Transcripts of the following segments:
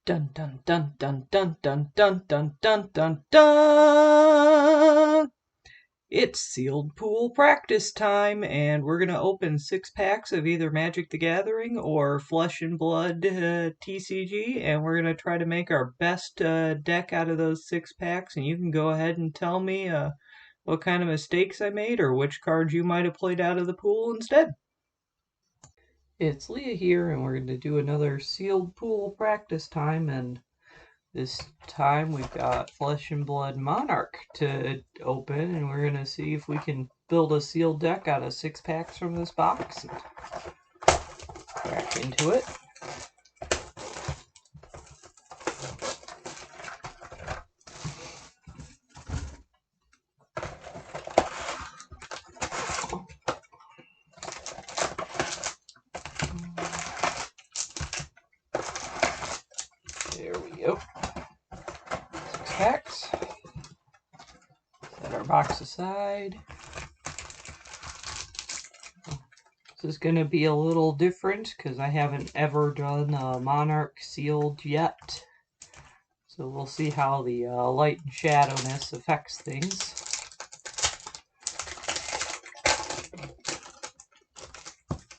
Dun dun dun dun dun dun dun dun dun dun dun. It's sealed pool practice time, and we're gonna open 6 packs of either Magic the Gathering or Flesh and Blood TCG, and we're gonna try to make our best deck out of those 6 packs. And you can go ahead and tell me what kind of mistakes I made or which cards you might have played out of the pool instead. It's Leah here, and we're going to do another sealed pool practice time, and this time we've got Flesh and Blood Monarch to open, and we're going to see if we can build a sealed deck out of 6 packs from this box and crack into it. There we go. 6 packs. Set our box aside. This is going to be a little different because I haven't ever done Monarch sealed yet. So we'll see how the light and shadowness affects things.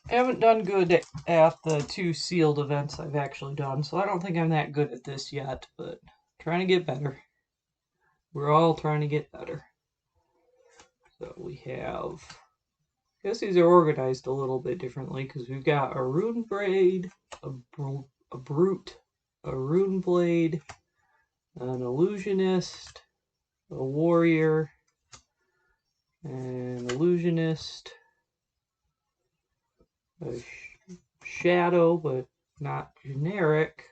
I haven't done good at the 2 sealed events I've actually done, so I don't think I'm that good at this yet, but trying to get better. We're all trying to get better. So we have, I guess these are organized a little bit differently because we've got a Rune Braid, a Brute, a Rune Blade, an Illusionist, a Warrior, an Illusionist, a Shadow, but not generic,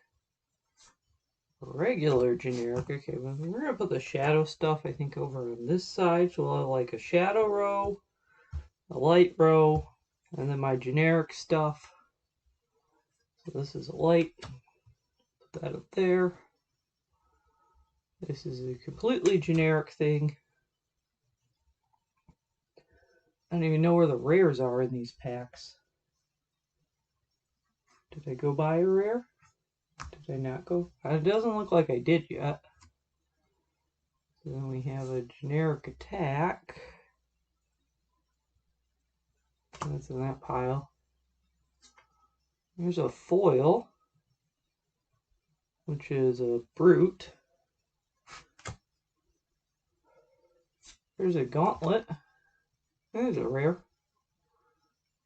a regular generic. Okay, well, we're going to put the shadow stuff, I think, over on this side. So we'll have like a shadow row, a light row, and then my generic stuff. So this is a light. Put that up there. This is a completely generic thing. I don't even know where the rares are in these packs. Did I go buy a rare? Did I not go? It doesn't look like I did yet. So then we have a generic attack. That's in that pile. There's a foil, which is a Brute. There's a Gauntlet. There's a rare.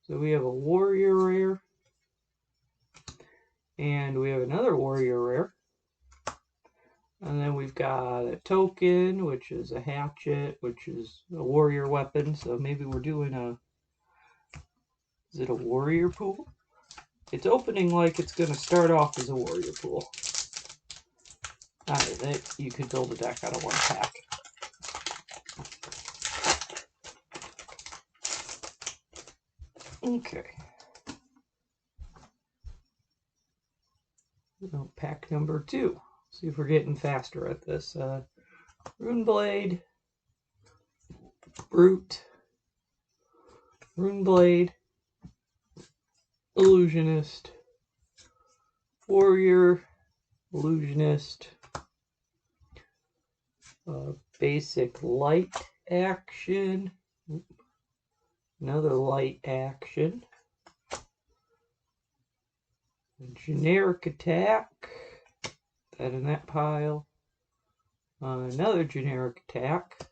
So we have a Warrior rare. And we have another Warrior rare. And then we've got a token, which is a hatchet, which is a warrior weapon. So maybe we're doing a... Is it a warrior pool? It's opening like it's going to start off as a warrior pool. You could build a deck out of 1 pack. Okay. Pack number 2. See if we're getting faster at this. Rune Blade, Brute, Rune Blade, Illusionist, Warrior, Illusionist, basic light action, another light action, generic attack, that in that pile, another generic attack,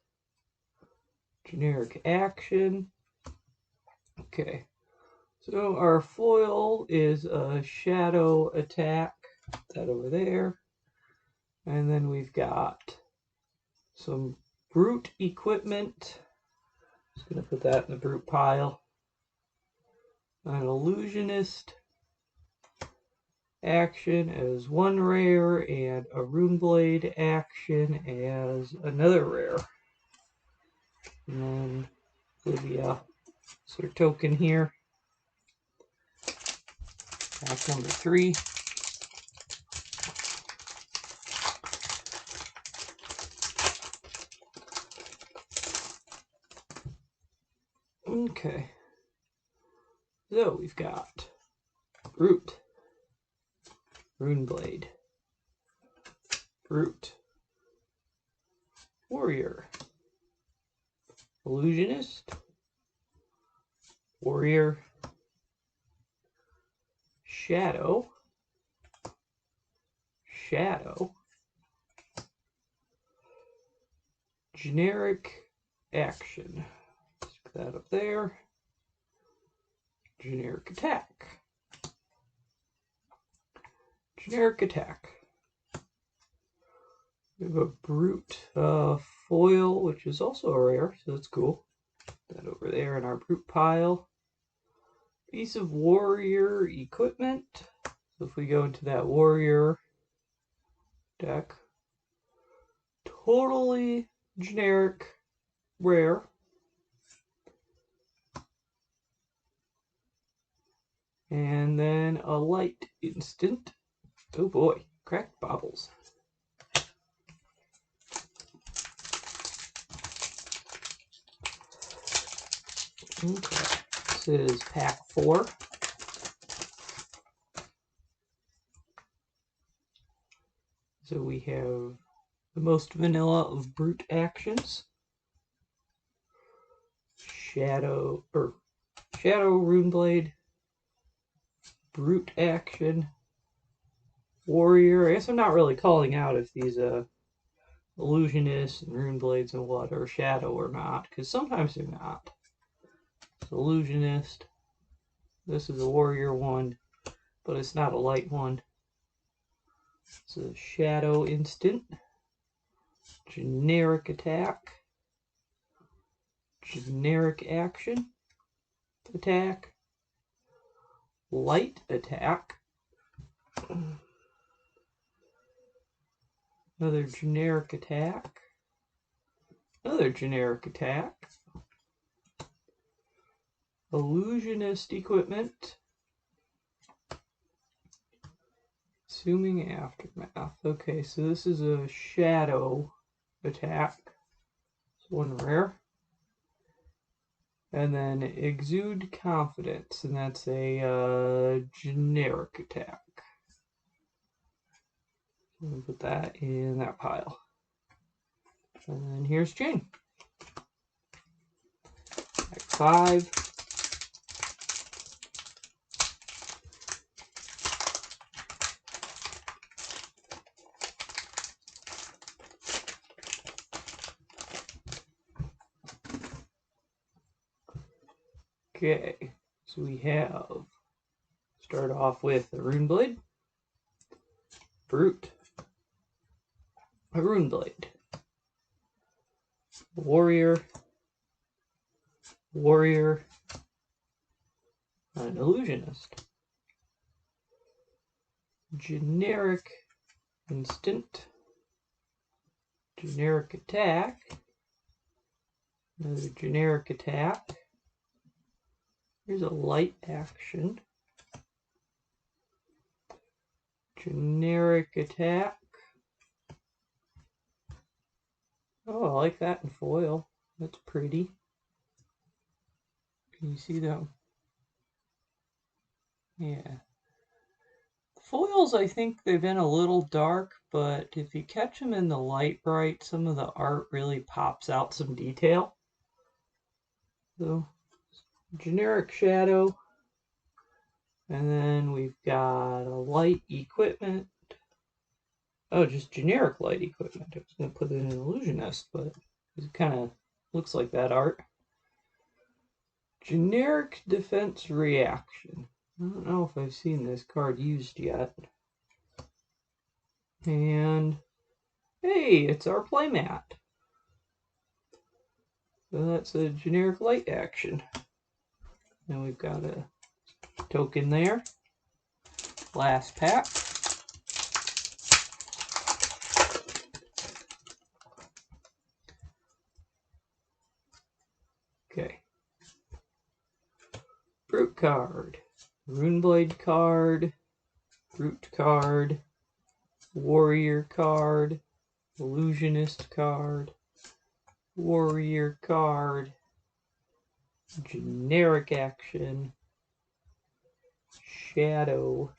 generic action. Okay, so our foil is a shadow attack, that over there, and then we've got some Brute equipment. Just going to put that in the Brute pile. An Illusionist action as 1 rare, and a Rune Blade action as another rare. And then Olivia, sort of token here. Pack number 3. Okay. So we've got Brute, Rune Blade, Brute, Warrior, Illusionist, Warrior, Shadow, Shadow, Generic Action. Stick that up there. Generic Attack. Generic Attack. We have a Brute foil, which is also a rare, so that's cool. Put that over there in our Brute pile. Piece of Warrior Equipment. So if we go into that Warrior deck, totally generic rare. And then a light instant. Oh boy, cracked baubles. Okay, this is pack 4. So we have the most vanilla of Brute actions. Shadow Runeblade, Brute action, Warrior. I guess I'm not really calling out if these Illusionists and Runeblades and what are Shadow or not, because sometimes they're not. So Illusionist. This is a Warrior one, but it's not a light one. It's a Shadow instant. Generic attack. Generic action. Attack. Light attack. Another generic attack. Another generic attack. Illusionist equipment. Assuming aftermath. Okay, so this is a shadow attack. It's one rare. And then exude confidence, and that's a generic attack. So we'll put that in that pile. And then here's chain. Pack 5. Okay, so we start off with a Runeblade, Brute, a Runeblade, Warrior, an Illusionist, generic instant, generic attack, another generic attack. Here's a light action. Generic attack. Oh, I like that in foil. That's pretty. Can you see that? Yeah. Foils, I think they've been a little dark, but if you catch them in the light bright, some of the art really pops out some detail. So, generic shadow. And then we've got a light equipment. Oh, just generic light equipment. I was going to put it in an Illusionist, but it kind of looks like that art. Generic defense reaction. I don't know if I've seen this card used yet. And hey, it's our playmat. So that's a generic light action. Then we've got a token there. Last pack. Okay. Brute card. Runeblade card. Brute card. Warrior card. Illusionist card. Warrior card. Generic action. Shadow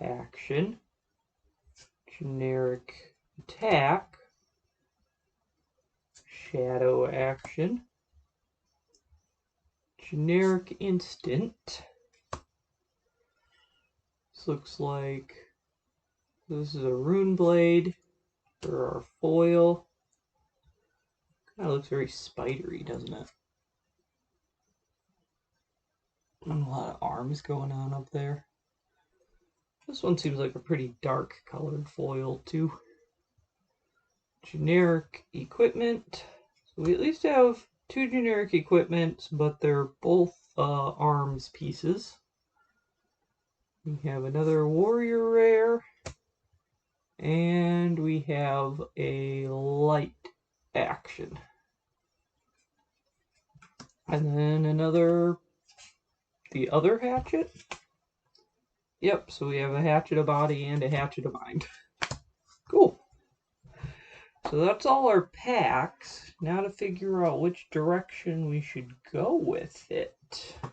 action. Generic Attack, Shadow Action, Generic Instant. This looks like this is a Rune Blade for our foil. Kind of looks very spidery, doesn't it? And a lot of arms going on up there. This one seems like a pretty dark colored foil too. Generic equipment. So we at least have 2 generic equipments, but they're both arms pieces. We have another warrior rare, and we have a light action. And then the other hatchet. Yep, so we have a hatchet of body and a hatchet of mind. Cool. So that's all our packs. Now to figure out which direction we should go with it. I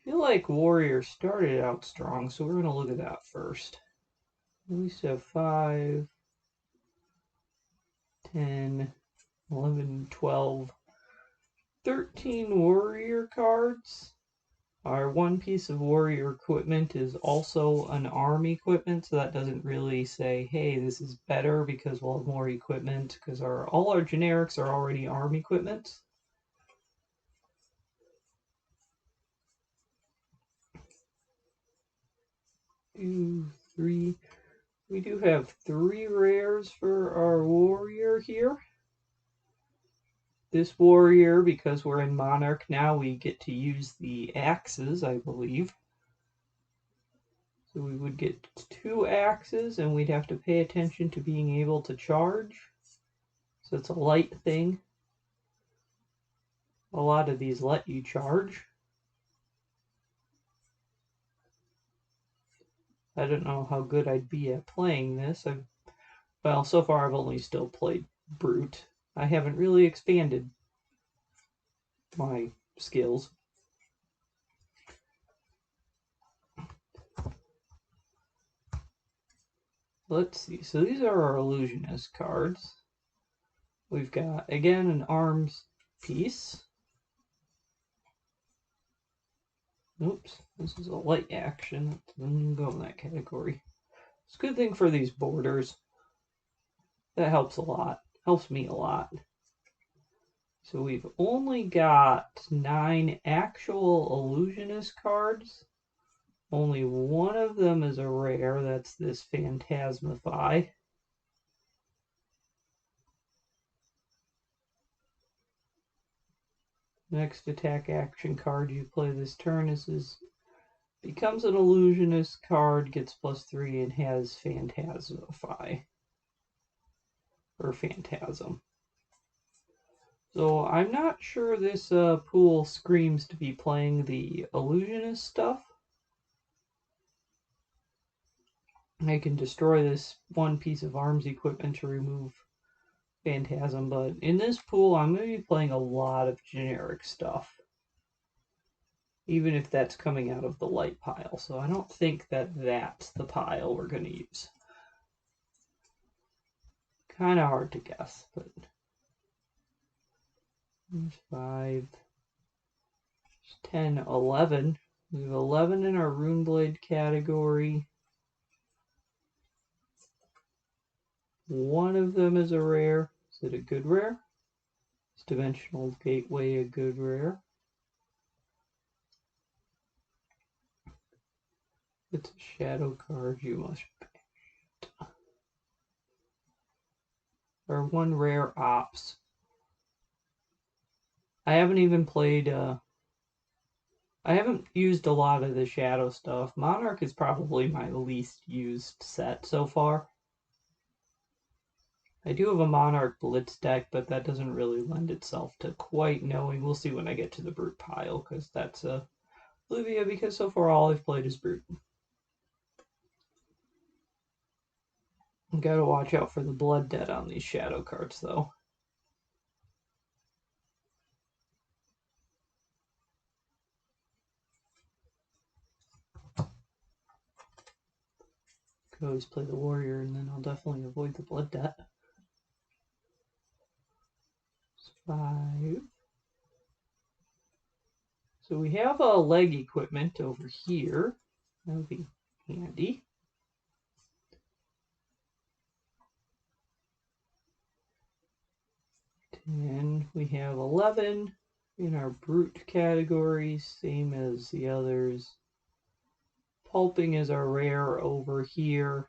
feel like Warrior started out strong, so we're going to look at that first. We used to have 5, 10, 11, 12, 13 Warrior cards. Our one piece of Warrior equipment is also an arm equipment, so that doesn't really say, hey, this is better because we'll have more equipment, because all our generics are already arm equipment. Two, three. We do have 3 rares for our Warrior here. This Warrior, because we're in Monarch now, we get to use the axes, I believe. So we would get 2 axes, and we'd have to pay attention to being able to charge. So it's a light thing. A lot of these let you charge. I don't know how good I'd be at playing this. Well, so far I've only still played Brute. I haven't really expanded my skills. Let's see. So these are our Illusionist cards. We've got, again, an arms piece. Oops, this is a light action. It doesn't go in that category. It's a good thing for these borders. That helps a lot. Helps me a lot. So we've only got 9 actual Illusionist cards. Only one of them is a rare. That's this Phantasmify. Next attack action card you play this turn becomes an Illusionist card, gets +3, and has Phantasmify. Or Phantasm. So I'm not sure this pool screams to be playing the Illusionist stuff. I can destroy this one piece of arms equipment to remove Phantasm, but in this pool I'm going to be playing a lot of generic stuff. Even if that's coming out of the light pile, so I don't think that's the pile we're going to use. Kind of hard to guess, but 5, 10, 11. We have 11 in our Runeblade category. One of them is a rare. Is it a good rare? Is Dimensional Gateway a good rare? It's a shadow card you must banish. Or 1 rare ops. I haven't even played, I haven't used a lot of the shadow stuff. Monarch is probably my least used set so far. I do have a Monarch Blitz deck, but that doesn't really lend itself to quite knowing. We'll see when I get to the Brute pile, because that's Olivia, because so far all I've played is Brute. Gotta watch out for the Blood Debt on these shadow cards, though. Could always play the warrior, and then I'll definitely avoid the blood debt. 5. So we have a leg equipment over here. That would be handy. And we have 11 in our brute category, same as the others. Pulping is our rare over here.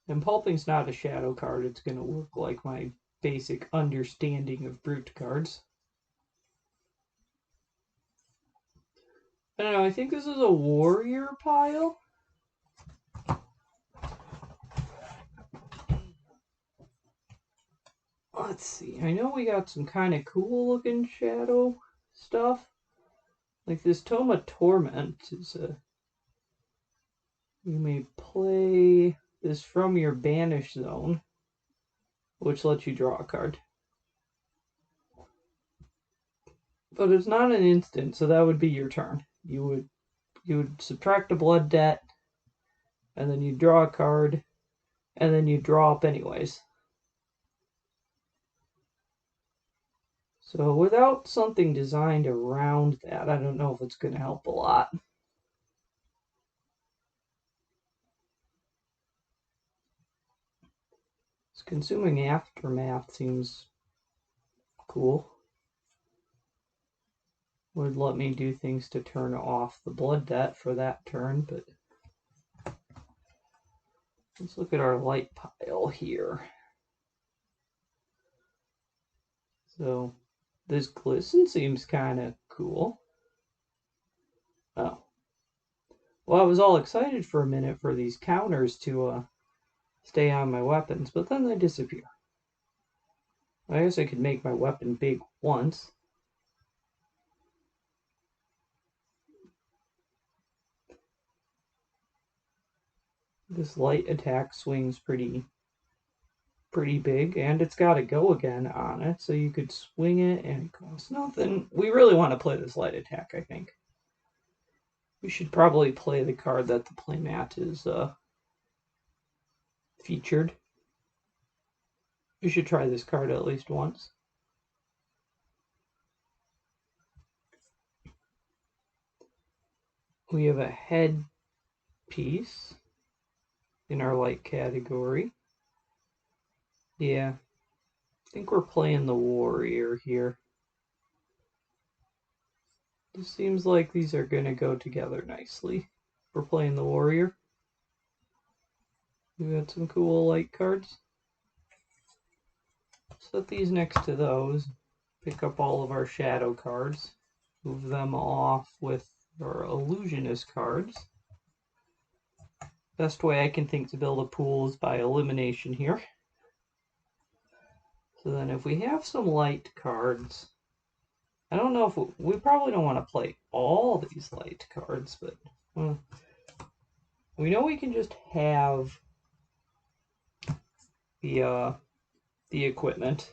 And Pulping's not a shadow card. It's going to work like my basic understanding of brute cards. I don't know, I think this is a warrior pile. Let's see, I know we got some kind of cool looking shadow stuff. Like this Toma Torment is a... You may play this from your banish zone, which lets you draw a card. But it's not an instant, so that would be your turn. You would subtract a blood debt, and then you draw a card, and then you draw up anyways. So without something designed around that, I don't know if it's going to help a lot. This Consuming Aftermath seems cool. Would let me do things to turn off the blood debt for that turn, but let's look at our light pile here. So this glisten seems kind of cool. Oh. Well, I was all excited for a minute for these counters to stay on my weapons, but then they disappear. I guess I could make my weapon big once. This light attack swings pretty big, and it's got a go again on it, so you could swing it and it costs nothing. We really want to play this light attack, I think. We should probably play the card that the playmat is featured. We should try this card at least once. We have a head piece in our light category. Yeah, I think we're playing the warrior here. It seems like these are going to go together nicely. We're playing the warrior. We got some cool light cards. Set these next to those. Pick up all of our shadow cards. Move them off with our illusionist cards. Best way I can think to build a pool is by elimination here. So then if we have some light cards, I don't know if we probably don't want to play all these light cards, but we know we can just have the equipment.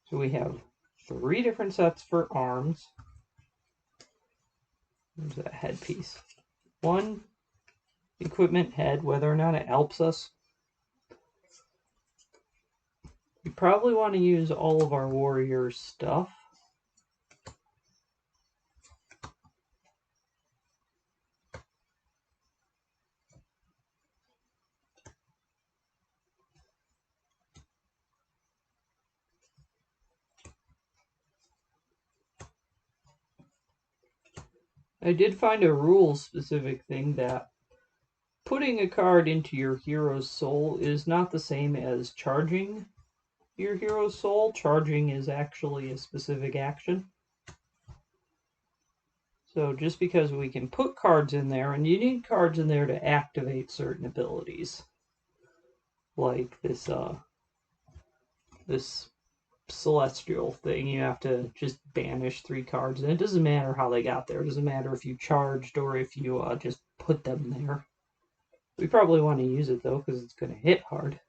So we have 3 different sets for arms. There's that headpiece. 1 equipment head, whether or not it helps us. We probably want to use all of our warrior stuff. I did find a rule-specific thing that putting a card into your hero's soul is not the same as charging your hero's soul. Charging is actually a specific action. So just because we can put cards in there, and you need cards in there to activate certain abilities. Like this celestial thing, you have to just banish 3 cards, and it doesn't matter how they got there. It doesn't matter if you charged or if you just put them there. We probably want to use it though, because it's going to hit hard.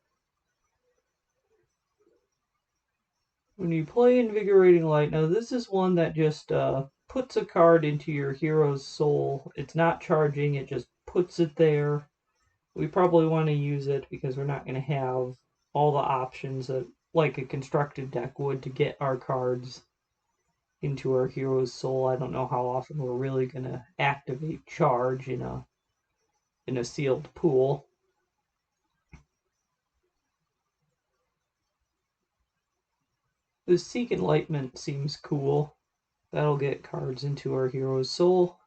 When you play Invigorating Light, now this is one that just puts a card into your hero's soul. It's not charging, it just puts it there. We probably want to use it because we're not going to have all the options that, like a constructed deck would, to get our cards into our hero's soul. I don't know how often we're really going to activate charge in a sealed pool. The Seek Enlightenment seems cool. That'll get cards into our hero's soul.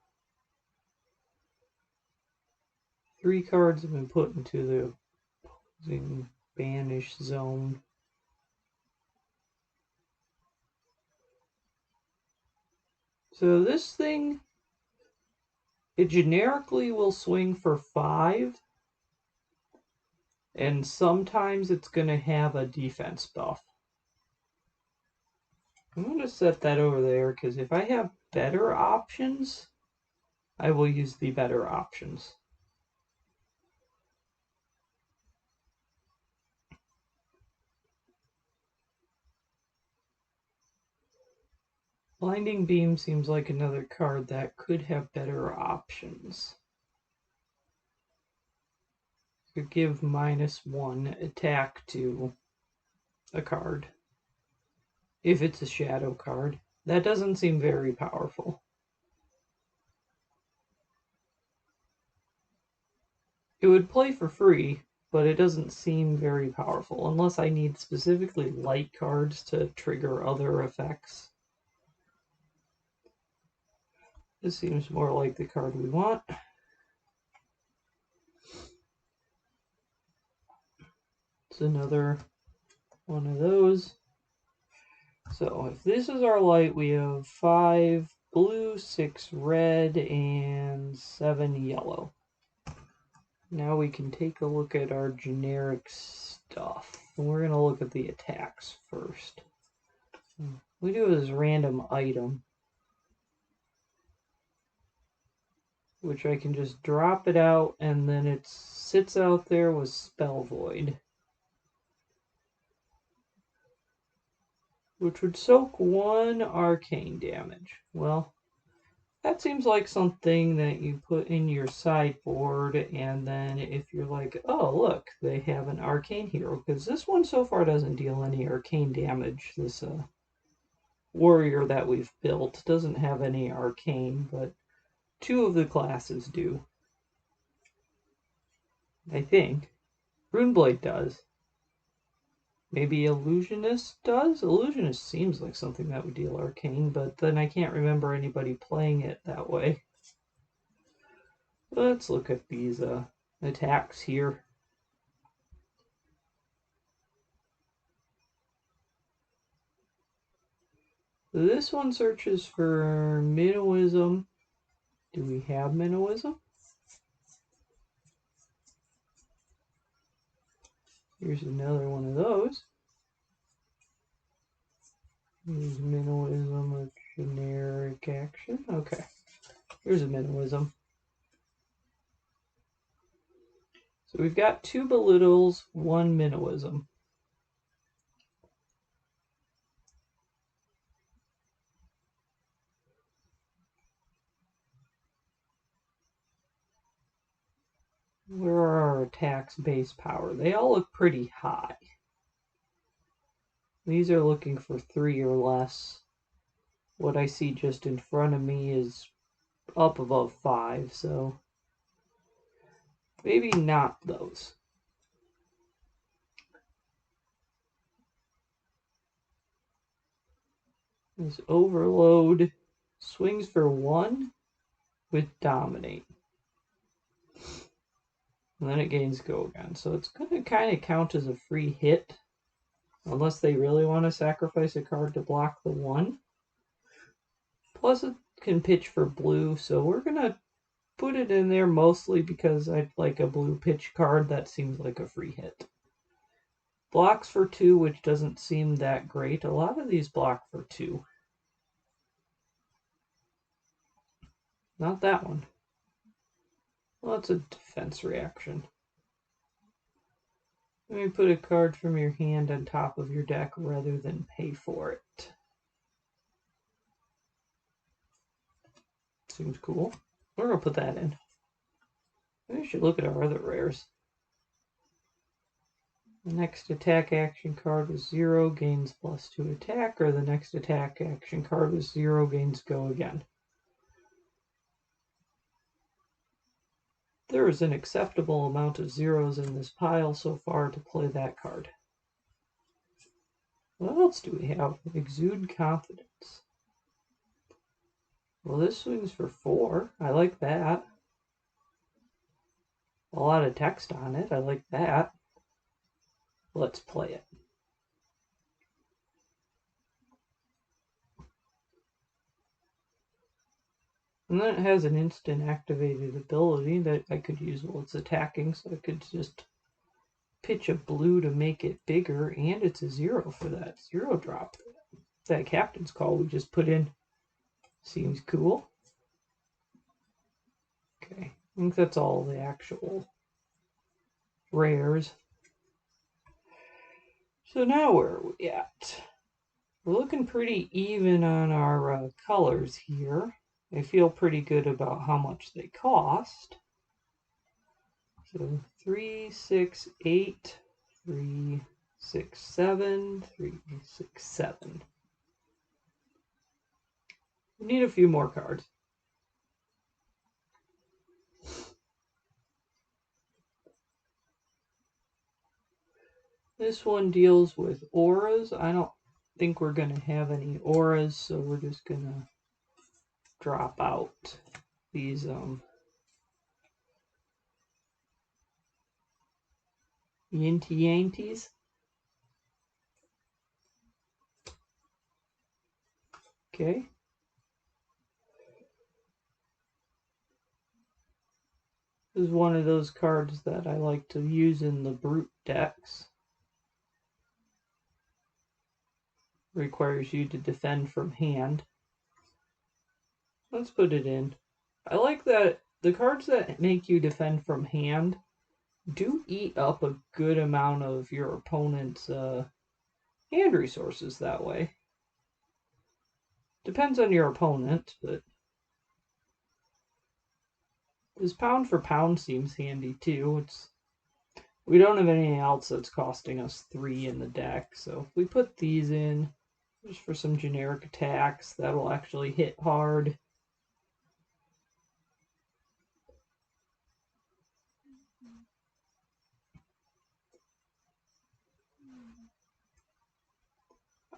3 cards have been put into the opposing banish zone. So this thing, it generically will swing for 5, and sometimes it's going to have a defense buff. I'm going to set that over there because if I have better options, I will use the better options. Blinding Beam seems like another card that could have better options. Could give -1 attack to a card. If it's a shadow card. That doesn't seem very powerful. It would play for free, but it doesn't seem very powerful, unless I need specifically light cards to trigger other effects. This seems more like the card we want. It's another one of those. So if this is our light, we have 5 blue, 6 red, and 7 yellow. Now we can take a look at our generic stuff. We're going to look at the attacks first. We do this random item, which I can just drop it out, and then it sits out there with Spell Void, which would soak 1 arcane damage. Well, that seems like something that you put in your sideboard, and then if you're like, oh, look, they have an arcane hero, because this one so far doesn't deal any arcane damage. This warrior that we've built doesn't have any arcane, but 2 of the classes do. I think. Runeblade does. Maybe Illusionist does? Illusionist seems like something that would deal arcane, but then I can't remember anybody playing it that way. Let's look at these attacks here. This one searches for Minnowism. Do we have Minnowism? Here's another one of those. Here's Minnowism, a generic action. Okay, here's a Minnowism. So we've got 2 Belittles, 1 Minnowism. Where are our attacks base power? They all look pretty high. These are looking for 3 or less. What I see just in front of me is up above 5, so maybe not those. This Overload swings for 1 with Dominate. And then it gains Go again. So it's going to kind of count as a free hit. Unless they really want to sacrifice a card to block the 1. Plus it can pitch for blue, so we're going to put it in there mostly because I'd like a blue pitch card that seems like a free hit. Blocks for 2, which doesn't seem that great. A lot of these block for 2. Not that one. Well, that's a defense reaction. Let me put a card from your hand on top of your deck rather than pay for it. seems cool. We're going to put that in. Maybe we should look at our other rares. The next attack action card with 0 gains +2 attack, or the next attack action card with 0 gains go again. There is an acceptable amount of zeros in this pile so far to play that card. What else do we have? Exude Confidence. Well, this swings for 4. I like that. A lot of text on it. I like that. Let's play it. And then it has an instant activated ability that I could use while it's attacking, so I could just pitch a blue to make it bigger, and it's a 0 for that 0 drop. That captain's call we just put in seems cool. Okay, I think that's all the actual rares. So now where are we at? We're looking pretty even on our colors here. I feel pretty good about how much they cost. So 3, 6, 8, 3, 6, 7, 3, 6, 7. We need a few more cards. This one deals with auras. I don't think we're going to have any auras, so we're just going to drop out these Yinty-Yanties. Okay. This is one of those cards that I like to use in the brute decks. Requires you to defend from hand. Let's put it in. I like that the cards that make you defend from hand do eat up a good amount of your opponent's hand resources that way. Depends on your opponent, but this pound for pound seems handy too. We don't have anything else that's costing us 3 in the deck, so if we put these in just for some generic attacks, that'll actually hit hard.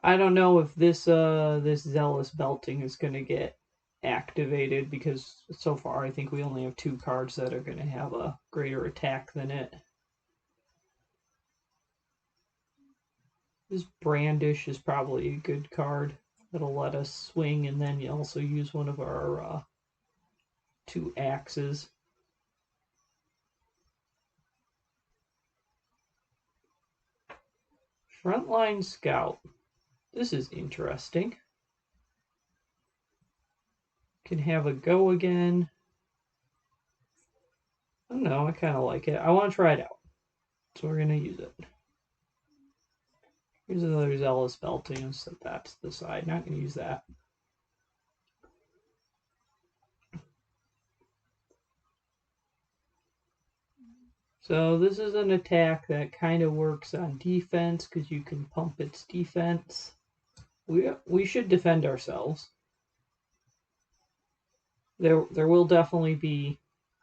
I don't know if this Zealous Belting is going to get activated, because so far I think we only have 2 cards that are going to have a greater attack than it. This Brandish is probably a good card. That'll let us swing, and then you also use one of our 2 axes. Frontline Scout. This is interesting. Can have a go again. I don't know, I kind of like it. I want to try it out, so we're going to use it. Here's another Zealous Belting. I'll set that to the side. Not going to use that. So this is an attack that kind of works on defense because you can pump its defense. We should defend ourselves. There will definitely be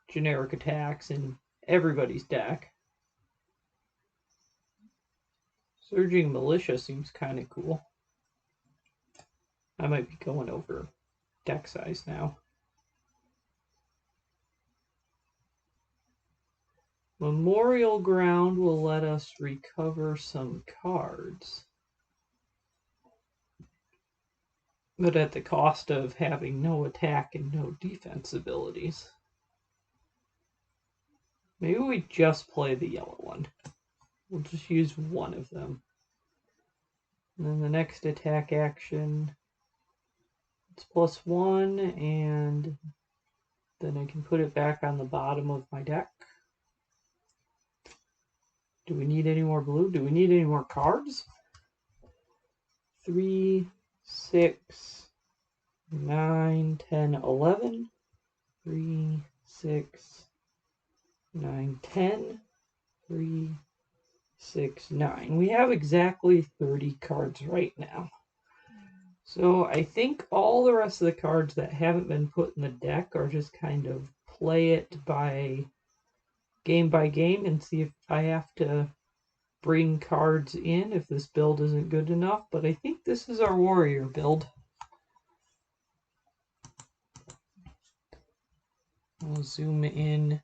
generic attacks in everybody's deck. Surging Militia seems kind of cool. I might be going over deck size now. Memorial Ground will let us recover some cards, but at the cost of having no attack and no defense abilities. Maybe we just play the yellow one. We'll just use one of them. And then the next attack action, it's +1, and then I can put it back on the bottom of my deck. Do we need any more blue? Do we need any more cards? 3, 6, 9, 10, 11. 3, 6, 9, 10. 3, 6, 9. We have exactly 30 cards right now. So I think all the rest of the cards that haven't been put in the deck are just kind of play it by game and see if I have to bring cards in if this build isn't good enough. But I think this is our warrior build. We'll zoom in.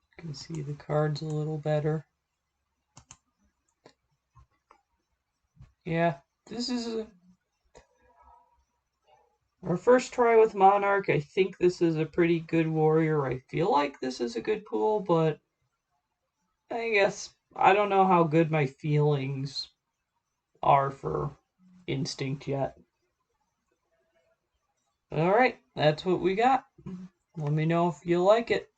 You can see the cards a little better. Yeah, this is our first try with Monarch. I think this is a pretty good warrior. I feel like this is a good pool, but I guess I don't know how good my feelings are for instinct yet. Alright, that's what we got. Let me know if you like it.